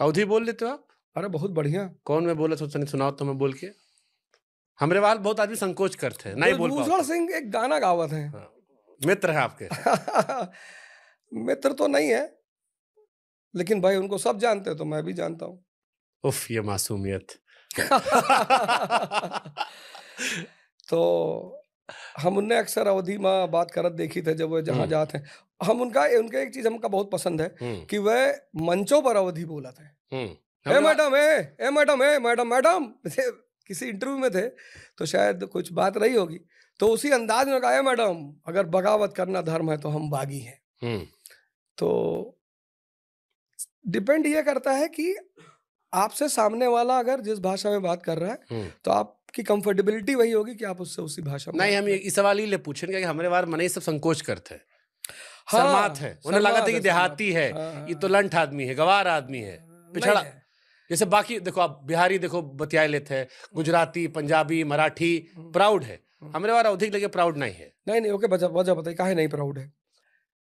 अवधी बोल लेते हो आप? अरे बहुत बढ़िया। कौन मैं बोला तो सुनाओ तो मैं बोल के। हमरे वाल बहुत आदमी संकोच करते हैं, नहीं बोल ब्रजभूषण पाते। सिंह एक गाना गावत है। हाँ, मित्र है आपके। मित्र तो नहीं है, लेकिन भाई उनको सब जानते हैं तो मैं भी जानता हूँ। उफ, ये मासूमियत। तो हम उनने अक्सर अवधि में बात करत देखी थे जब वो जहाँ हम्म, जाते हैं। हम उनका उनका एक चीज हमका बहुत पसंद है हम्म, कि वह मंचों पर अवधि बोला था। हम्म। ए हमरे वा- मैडम ए मैडम मैडम मैडम किसी इंटरव्यू में थे तो शायद कुछ बात रही होगी, तो उसी अंदाज में कहा, "ए मैडम, अगर बगावत करना धर्म है तो हम बागी हैं।" हम्म, तो डिपेंड ये करता है कि आपसे सामने वाला अगर जिस भाषा में बात कर रहा है हम्म। तो आपकी कंफर्टेबिलिटी वही होगी कि आप उससे उसी भाषा में नहीं, बात हम करें। इस सवाल ही ले पूछेंगे कि हमरे बार मने सब संकोच करते हैं। शर्मात हाँ, है, उन्हें लगा था कि शर्मात देहाती है, हाँ, ये तो लंठ आदमी है, गवार आदमी है, नहीं पिछड़ा। है। जैसे बाकी देखो, आप बिहारी देखो बतिया लेते हैं, गुजराती, पंजाबी, मराठी, प्राउड है। हमरे बार अवधि लगे प्राउड नहीं है। नहीं ओके, वजह वजह बताइए काहे नहीं प्राउड है।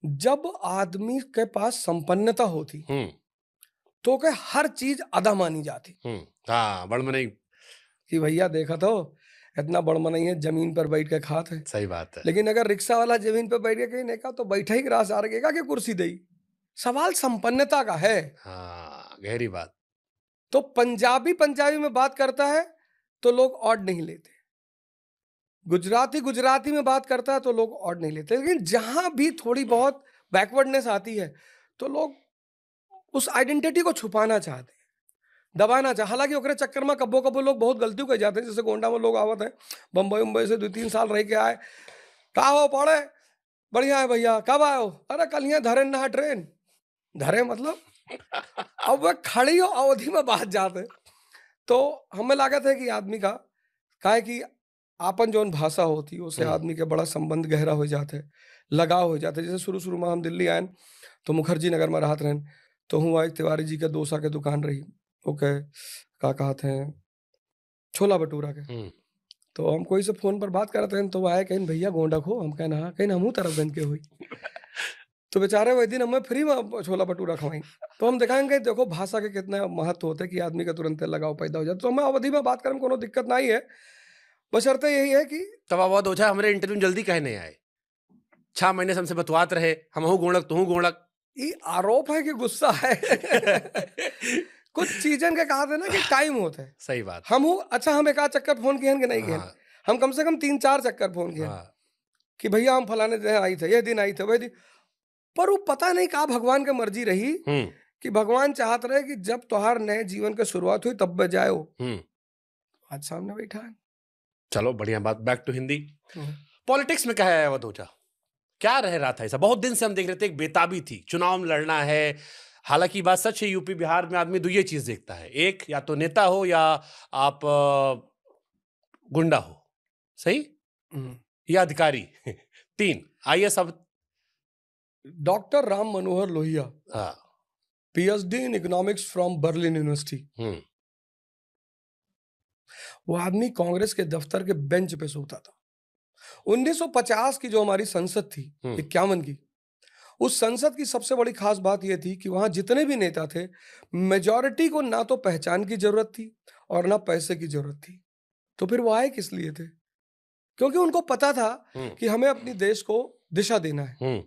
जब आदमी के पास संपन्नता होती हम्म, तो के हर चीज अदा मानी जाती हाँ, बड़ मने। कि भैया देखा तो इतना बड़ नहीं है, जमीन पर बैठ के खात है। सही बात है। लेकिन अगर रिक्शा वाला जमीन पर बैठ के कहीं नहीं खा तो बैठा ही ग्रास आ रहेगा कि कुर्सी दई। सवाल संपन्नता का है। हाँ, गहरी बात। तो पंजाबी पंजाबी में बात करता है तो लोग ऑड नहीं लेते, गुजराती गुजराती में बात करता है तो लोग ऑड नहीं लेते। लेकिन जहां भी थोड़ी बहुत बैकवर्डनेस आती है तो लोग उस आइडेंटिटी को छुपाना चाहते हैं, दबाना चाहते। हालांकि ओकरे चक्कर में कब्बो कब्बो लोग बहुत गलती कर जाते हैं। जैसे गोंडा में लोग आवत हैं, बम्बई उम्बई से 2-3 साल रह के आए, का हो पड़े, बढ़िया है भैया, कब आए हो, अरे कल यहाँ धरे ना ट्रेन, धरे मतलब अब वह खड़ी हो अवधि में बात जाते। तो हमें लागत है कि आदमी का है कि आपन जौन भाषा होती है उससे आदमी के बड़ा संबंध गहरा हो जाते हैं, लगाव हो जाते हैं। जैसे शुरू शुरू में हम दिल्ली आए तो मुखर्जी नगर में रहत रहन, तो हुआ एक तिवारी जी के डोसा के दुकान रही, ओके, का कहते हैं, छोला भटूरा के। तो हम कोई से फोन पर बात करते हैं तो वो आए कहीं, भैया गोंडा खो, हम कहना हाँ, कहीं हमू तरफ गन के हुई। तो बेचारे वही दिन हमें फ्री में छोला भटूरा खवाई। तो हम दिखाएंगे देखो भाषा के कितना महत्व होता है कि आदमी का तुरंत लगाव पैदा हो जाता है। तो हमें अवधि में बात करने में कोनो दिक्कत नहीं है, बशर्ते यही है कि तब बहुत ओझा हमारे इंटरव्यू जल्दी कहे नहीं आए। 6 महीने से हमसे बतवात रहे, हम हूँ गोणक तू गोणक। ये आरोप है कि गुस्सा है। कुछ चीजन के कहा था ना कि टाइम होता है। सही बात। हम हूँ अच्छा, हम एक आध चक्कर फोन किए कि नहीं किए, हाँ, हम कम से कम 3-4 चक्कर फोन किए हाँ, कि भैया हम फलाने दिन आई थे, ये दिन आई थे, वही दिन। पर वो पता नहीं कहा भगवान की मर्जी रही कि भगवान चाहत रहे कि जब तुहार नए जीवन की शुरुआत हुई तब बे जाओ, आज सामने बैठा है। चलो बढ़िया बात। Back to Hindi. पॉलिटिक्स में क्या है अवध ओझा, क्या रह रहा था ऐसा? बहुत दिन से हम देख रहे थे, एक बेताबी थी, चुनाव में लड़ना है। हालांकि बात सच है, यूपी बिहार में आदमी दो ये चीज देखता है, एक या तो नेता हो या आप गुंडा हो, सही, या अधिकारी। 3 आईएएस। अब डॉक्टर राम मनोहर लोहिया, हाँ, PhD in economics from Berlin university, वो आदमी कांग्रेस के दफ्तर के बेंच पे सोता था। 1950 की जो हमारी संसद थी, 51 की, उस संसद की सबसे बड़ी खास बात यह थी कि वहां जितने भी नेता थे, मेजॉरिटी को ना तो पहचान की जरूरत थी और ना पैसे की जरूरत थी। तो फिर वो आए किस लिए थे? क्योंकि उनको पता था कि हमें अपनी देश को दिशा देना है।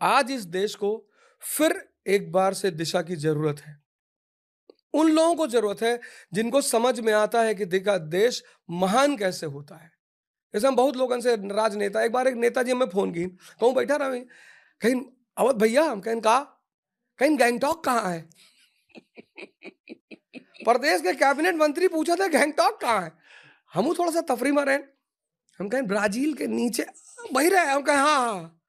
आज इस देश को फिर एक बार से दिशा की जरूरत है। उन लोगों को जरूरत है जिनको समझ में आता है कि देखा देश महान कैसे होता है। जैसे हम बहुत लोगों से नाराज नेता, एक बार एक नेताजी हमें फोन की, कहूँ बैठा रहा कहीं, अवध भैया, हम कहीं कहा कहीं गैंगटॉक कहाँ है? प्रदेश के कैबिनेट मंत्री पूछा था गैंगटॉक कहाँ है? हम थोड़ा सा तफरी में रहे, हम कहें ब्राजील के नीचे वही रहे, हम कहें हाँ हाँ।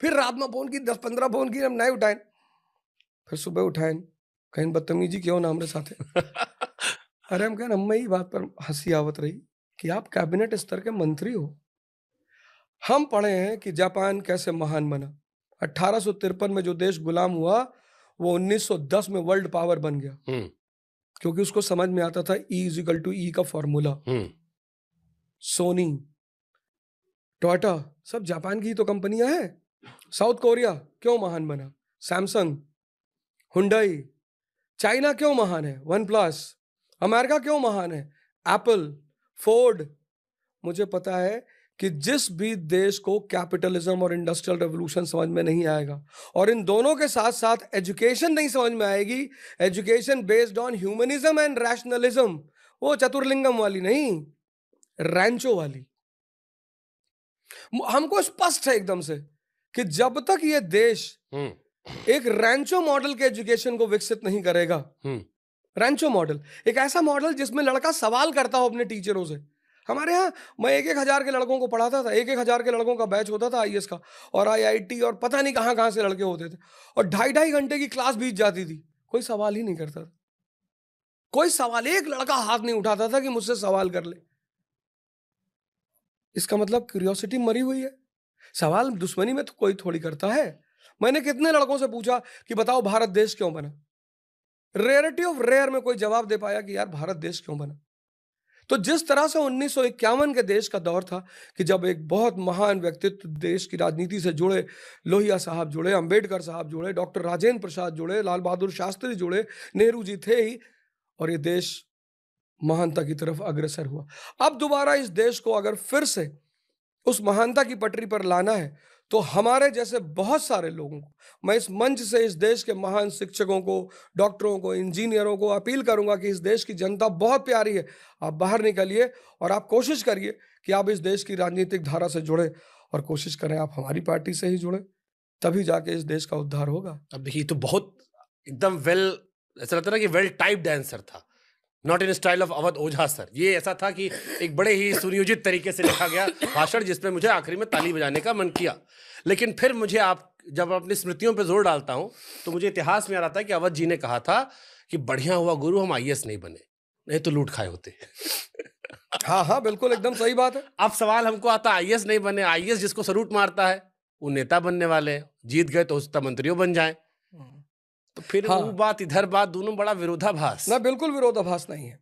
फिर रात में फोन की, 10-15 फोन की, हम नहीं उठाए, फिर सुबह उठाए, कहीं बदतमीजी क्यों ना हमारे साथ है। अरे हम कहें, हम ही बात पर हंसी आवत रही कि आप कैबिनेट स्तर के मंत्री हो। हम पढ़े हैं कि जापान कैसे महान बना। 1853 में जो देश गुलाम हुआ वो 1910 में वर्ल्ड पावर बन गया, क्योंकि उसको समझ में आता था E=E का फॉर्मूला। सोनी, टोयोटा, सब जापान की ही तो कंपनियां हैं। साउथ कोरिया क्यों महान बना? Samsung, Hyundai. चाइना क्यों महान है? One plus. अमेरिका क्यों महान है? Apple, Ford. मुझे पता है कि जिस भी देश को कैपिटलिज्म और इंडस्ट्रियल रेवोल्यूशन समझ में नहीं आएगा, और इन दोनों के साथ साथ एजुकेशन नहीं समझ में आएगी, education based on humanism and rationalism, वो चतुर्लिंगम वाली नहीं, रैंचो वाली। हमको स्पष्ट है एकदम से कि जब तक ये देश एक रैंचो मॉडल के एजुकेशन को विकसित नहीं करेगा, रैंचो मॉडल, एक ऐसा मॉडल जिसमें लड़का सवाल करता हो अपने टीचरों से। हमारे यहाँ मैं 1,000 के लड़कों को पढ़ाता था, 1,000 के लड़कों का बैच होता था आईएएस का, और आईआईटी और पता नहीं कहाँ कहाँ से लड़के होते थे, और 2.5 घंटे की क्लास बीत जाती थी, कोई सवाल ही नहीं करता था। कोई सवाल, एक लड़का हाथ नहीं उठाता था कि मुझसे सवाल कर ले। इसका मतलब क्यूरियोसिटी मरी हुई है। सवाल दुश्मनी में तो कोई थोड़ी करता है। मैंने कितने लड़कों से पूछा कि बताओ भारत देश क्यों बना, रेयरिटी ऑफ रेयर में कोई जवाब दे पाया कि यार भारत देश क्यों बना। तो जिस तरह से 1951 के देश का दौर था कि जब एक बहुत महान व्यक्तित्व देश की राजनीति से जुड़े, लोहिया साहब जुड़े, अंबेडकर साहब जुड़े, डॉक्टर राजेंद्र प्रसाद जुड़े, लाल बहादुर शास्त्री जुड़े, नेहरू जी थे ही, और ये देश महानता की तरफ अग्रसर हुआ। अब दोबारा इस देश को अगर फिर से उस महानता की पटरी पर लाना है, तो हमारे जैसे बहुत सारे लोगों को, मैं इस मंच से इस देश के महान शिक्षकों को, डॉक्टरों को, इंजीनियरों को अपील करूंगा कि इस देश की जनता बहुत प्यारी है, आप बाहर निकलिए और आप कोशिश करिए कि आप इस देश की राजनीतिक धारा से जुड़े, और कोशिश करें आप हमारी पार्टी से ही जुड़े, तभी जाके इस देश का उद्धार होगा। अब देखिए, तो बहुत एकदम वेल, ऐसा लगता है कि वेल टाइप्ड आंसर था, not in style of Awadh Ojha sir. ये ऐसा था कि एक बड़े ही सुनियोजित तरीके से लिखा गया भाषण, जिसमें मुझे आखिरी में ताली बजाने का मन किया। लेकिन फिर मुझे, आप जब अपनी स्मृतियों पे जोर डालता हूं, तो मुझे इतिहास में आ रहा था कि अवध जी ने कहा था कि बढ़िया हुआ गुरु हम आईएएस नहीं बने, नहीं तो लूट खाए होते। हाँ हाँ, बिल्कुल एकदम सही बात है। अब सवाल हमको आता, आईएएस नहीं बने, आईएएस जिसको सलूट मारता है वो नेता बनने वाले हैं, जीत गए तो उसका मंत्रियों बन जाए, तो फिर हाँ। वो बात इधर बात, दोनों बड़ा विरोधाभास। ना, बिल्कुल विरोधाभास नहीं है।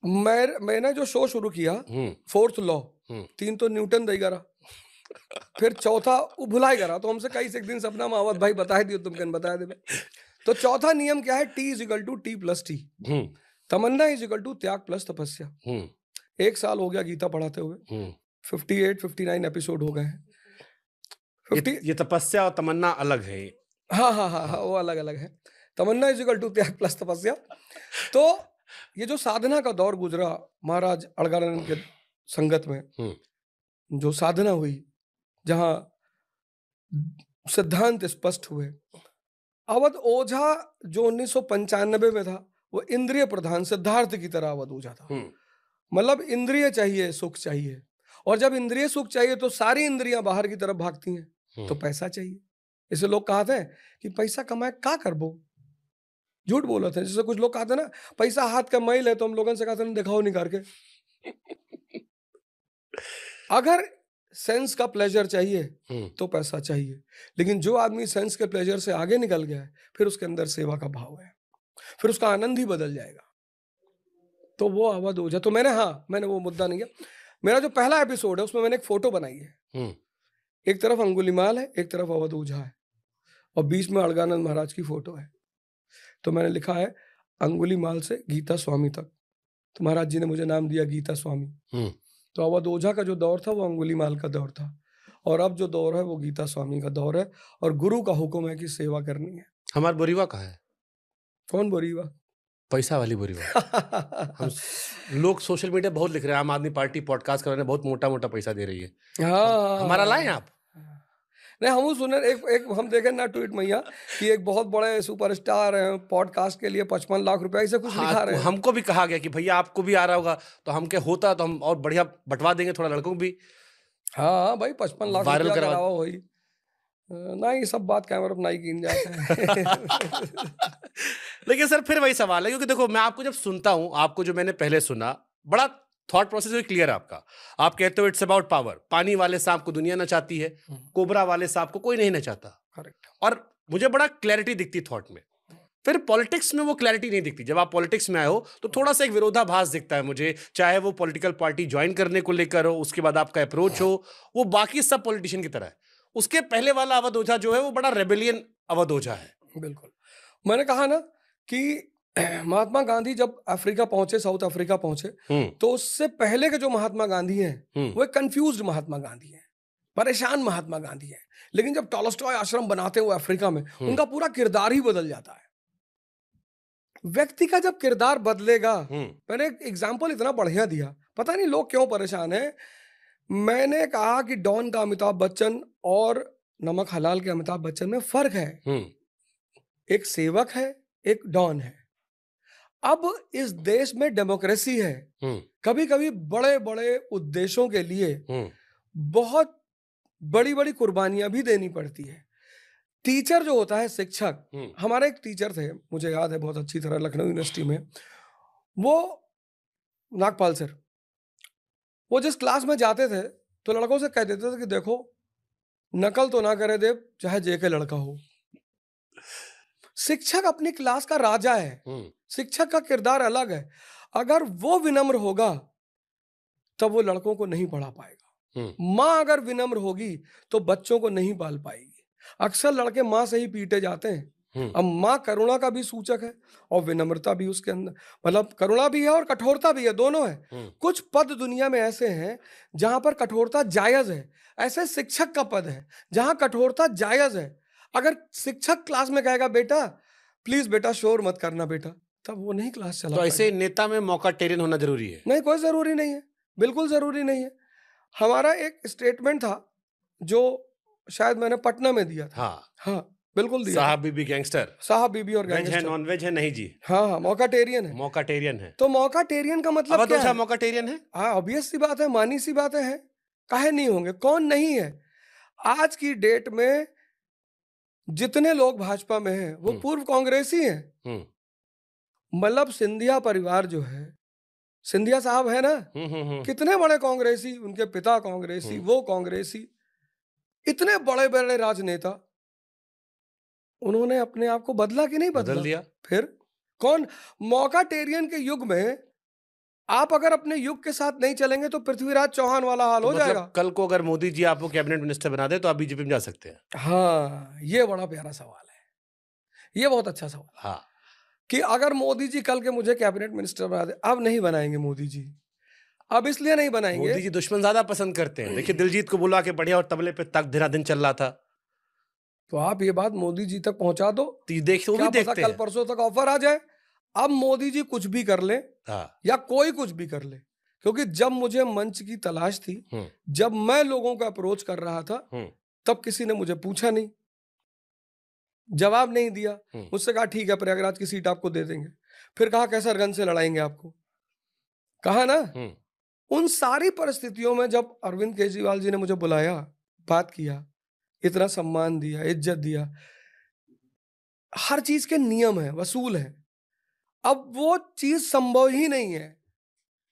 मैंने जो शो शुरू किया, फोर्थ लॉ, 3 तो न्यूटन दई करा, फिर चौथा वो भुलाई करा, तो हमसे कई से एक दिन सपना मावत भाई बताए दियो, तुम कन बताए दे। तो चौथा नियम क्या है? T = T + T। तमन्ना = त्याग प्लस तपस्या। 1 साल हो गया गीता पढ़ाते हुए, 58-59 एपिसोड हो गए हैं। ये तपस्या और तमन्ना अलग है। हाँ हाँ हाँ हाँ, वो अलग अलग है। तमन्ना = त्याग प्लस तपस्या। तो ये जो साधना का दौर गुजरा महाराज अड़गानंद के संगत में, जो साधना हुई, जहां सिद्धांत स्पष्ट हुए, अवध ओझा जो 1995 में था, वो इंद्रिय प्रधान सिद्धार्थ की तरह अवध ओझा था। मतलब इंद्रिय चाहिए, सुख चाहिए, और जब इंद्रिय सुख चाहिए तो सारी इंद्रियां बाहर की तरफ भागती हैं, तो पैसा चाहिए। इसे लोग कहते हैं कि पैसा कमाए का करबो, झूठ बोला था। जैसे कुछ लोग कहते हैं ना, पैसा हाथ का मैल है, तो हम लोगों से कहते हैं दिखाओ नहीं करके। अगर सेंस का प्लेजर चाहिए तो पैसा चाहिए, लेकिन जो आदमी सेंस के प्लेजर से आगे निकल गया है, फिर उसके अंदर सेवा का भाव है, फिर उसका आनंद ही बदल जाएगा। तो वो अवध ओझा, तो मैंने वो मुद्दा नहीं किया। मेरा जो पहला एपिसोड है उसमें मैंने एक फोटो बनाई है, एक तरफ अंगुलीमाल है, एक तरफ अवध ओझा है, और बीच में अड़गानंद महाराज की फोटो है। तो मैंने लिखा है अंगुलीमाल से गीता स्वामी तक, तो महाराज जी ने मुझे नाम दिया गीता स्वामी। तो अवध ओझा का जो दौर था वो अंगुलीमाल का दौर था, और अब जो दौर है वो गीता स्वामी का दौर है, और गुरु का हुक्म है कि सेवा करनी है। हमारा बोरीवा कहाँ है? कौन बोरीवा? पैसा वाली बोरीवा। हम लोग सोशल मीडिया बहुत लिख रहे हैं, आम आदमी पार्टी पॉडकास्ट कराने बहुत मोटा मोटा पैसा दे रही है। हाँ, हमारा लाएं आप? नहीं, हम सुने एक हम देखे ना ट्वीट मैया कि एक बहुत बड़े सुपरस्टार हैं, पॉडकास्ट के लिए 55 लाख रुपए ऐसे कुछ लिखा रहे हैं। हमको भी कहा गया कि भैया आपको भी आ रहा होगा, तो हम क्या होता तो हम और बढ़िया बंटवा देंगे थोड़ा लड़कों को भी। हाँ भाई, 55 लाख वायरल रुपया करवा करावा होई ना, ये सब बात कैमरा पर नहीं कीन जाता है। लेकिन सर फिर वही सवाल है, क्योंकि देखो मैं आपको जब सुनता हूं, आपको जो मैंने पहले सुना, बड़ा थॉट प्रोसेस भी क्लियर है आपका। आप कहते हो इट्स अबाउट पावर। पानी वाले सांप को दुनिया नचाती है, कोबरा वाले सांप को कोई नहीं नचाता। करेक्ट। और मुझे बड़ा क्लैरिटी दिखती थॉट में। फिर पॉलिटिक्स में वो क्लैरिटी नहीं दिखती। जब आप पॉलिटिक्स में आए हो तो थोड़ा सा एक विरोधाभास दिखता है मुझे, चाहे वो पॉलिटिकल पार्टी ज्वाइन करने को लेकर हो, उसके बाद आपका अप्रोच हो, वो बाकी सब पॉलिटिशियन की तरह है। उसके पहले वाला अवध ओझा जो है वो बड़ा रेबेलियन अवध ओझा है। बिल्कुल। मैंने कहा ना कि महात्मा गांधी जब अफ्रीका पहुंचे, साउथ अफ्रीका पहुंचे, तो उससे पहले के जो महात्मा गांधी हैं वो एक कंफ्यूज्ड महात्मा गांधी हैं, परेशान महात्मा गांधी हैं। लेकिन जब टॉलस्टॉय आश्रम बनाते हैं वो अफ्रीका में, उनका पूरा किरदार ही बदल जाता है। व्यक्ति का जब किरदार बदलेगा, मैंने एक एग्जाम्पल इतना बढ़िया दिया, पता नहीं लोग क्यों परेशान है। मैंने कहा कि डॉन का अमिताभ बच्चन और नमक हलाल के अमिताभ बच्चन में फर्क है। एक सेवक है, एक डॉन है। अब इस देश में डेमोक्रेसी है, कभी कभी बड़े बड़े उद्देश्यों के लिए बहुत बड़ी बड़ी कुर्बानियां भी देनी पड़ती है। टीचर जो होता है, शिक्षक, हमारे एक टीचर थे, मुझे याद है बहुत अच्छी तरह, लखनऊ यूनिवर्सिटी में, वो नागपाल सर, वो जिस क्लास में जाते थे तो लड़कों से कह देते थे कि देखो नकल तो ना करे देव, चाहे जेके लड़का हो। शिक्षक अपनी क्लास का राजा है, शिक्षक का किरदार अलग है। अगर वो विनम्र होगा तब वो लड़कों को नहीं पढ़ा पाएगा। माँ अगर विनम्र होगी तो बच्चों को नहीं पाल पाएगी। अक्सर लड़के माँ से ही पीटे जाते हैं। अब माँ करुणा का भी सूचक है और विनम्रता भी उसके अंदर, मतलब करुणा भी है और कठोरता भी है, दोनों है। कुछ पद दुनिया में ऐसे हैं जहां पर कठोरता जायज है, ऐसे शिक्षक का पद है जहां कठोरता जायज है। अगर शिक्षक क्लास में कहेगा बेटा प्लीज बेटा शोर मत करना बेटा, तब वो नहीं क्लास चला। तो ऐसे नेता में मौका-टेरियन होना जरूरी है? नहीं, कोई जरूरी नहीं है, बिल्कुल जरूरी नहीं है। हमारा एक स्टेटमेंट था जो शायद मैंने पटना में दिया था। हाँ बिल्कुल दिया। साहब बीबी गैंगस्टर, साहब बीबी और वेज गैंगस्टर, है नॉन वेज है? नहीं जी, हाँ मौका-टेरियन है। मौका-टेरियन है। तो मौका-टेरियन का मतलब क्या है? मौका-टेरियन है? हाँ ऑब्वियस सी बात है, मानी सी बातें हैं, काहे नहीं होंगे, कौन नहीं है। आज की डेट में जितने लोग भाजपा में हैं वो पूर्व कांग्रेसी हैं। मतलब सिंधिया परिवार जो है, सिंधिया साहब है ना, कितने बड़े कांग्रेसी, उनके पिता कांग्रेसी, वो कांग्रेसी, इतने बड़े बड़े राजनेता, उन्होंने अपने आप को बदला कि नहीं बदल दिया। फिर कौन? मौका-टेरियन के युग में आप अगर अपने युग के साथ नहीं चलेंगे तो पृथ्वीराज चौहान वाला हाल हो जाएगा। कल को अगर मोदी जी आपको कैबिनेट मिनिस्टर बना दे तो आप बीजेपी में जा सकते हैं? हाँ, ये बड़ा प्यारा सवाल है, ये बहुत अच्छा सवाल। हाँ, कि अगर मोदी जी कल के मुझे कैबिनेट मिनिस्टर बना दे, अब नहीं बनाएंगे मोदी जी। अब इसलिए नहीं बनाएंगे, मोदी जी दुश्मन ज्यादा पसंद करते हैं। देखिए दिलजीत को बुला के बढ़िया और तबले पे तक धीरा दिन चल रहा था। तो आप ये बात मोदी जी तक पहुंचा दो, देखिए वो भी देखते हैं। कल परसों तक ऑफर आ जाए, अब मोदी जी कुछ भी कर ले, या कोई कुछ भी कर ले। क्योंकि जब मुझे मंच की तलाश थी, जब मैं लोगों का अप्रोच कर रहा था, तब किसी ने मुझे पूछा नहीं, जवाब नहीं दिया। मुझसे कहा ठीक है प्रयागराज की सीट आपको दे देंगे, फिर कहा कैसरगंज से लड़ाएंगे आपको, कहा ना। उन सारी परिस्थितियों में जब अरविंद केजरीवाल जी ने मुझे बुलाया, बात किया, इतना सम्मान दिया, इज्जत दिया, हर चीज के नियम है, वसूल है। अब वो चीज संभव ही नहीं है।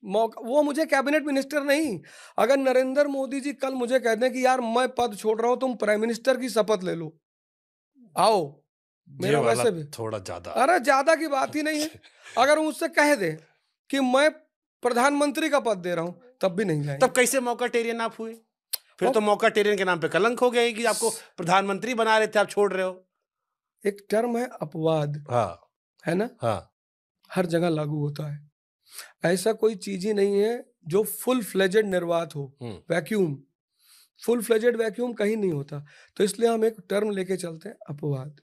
वो मुझे कैबिनेट मिनिस्टर नहीं, अगर नरेंद्र मोदी जी कल मुझे कह दें कि यार मैं पद छोड़ रहा हूं, तुम प्राइम मिनिस्टर की शपथ ले लो, आओ, मेरा वैसे भी थोड़ा ज्यादा, अरे ज्यादा की बात ही नहीं है। अगर मुझसे कह दे कि मैं प्रधानमंत्री का पद दे रहा हूं, तब भी नहीं जाएंगे। तब कैसे मौका-टेरियन आप हुए? फिर तो मौका-टेरियन के नाम पे कलंक हो गया कि आपको प्रधानमंत्री बना रहे थे, आप छोड़ रहे हो। एक टर्म है अपवाद, है ना, हर जगह लागू होता है। ऐसा कोई चीज ही नहीं है जो फुल फ्लेजेड निर्वात हो। वैक्यूम, फुल फ्लेजेड वैक्यूम कहीं नहीं होता। तो इसलिए हम एक टर्म लेके चलते हैं, अपवाद।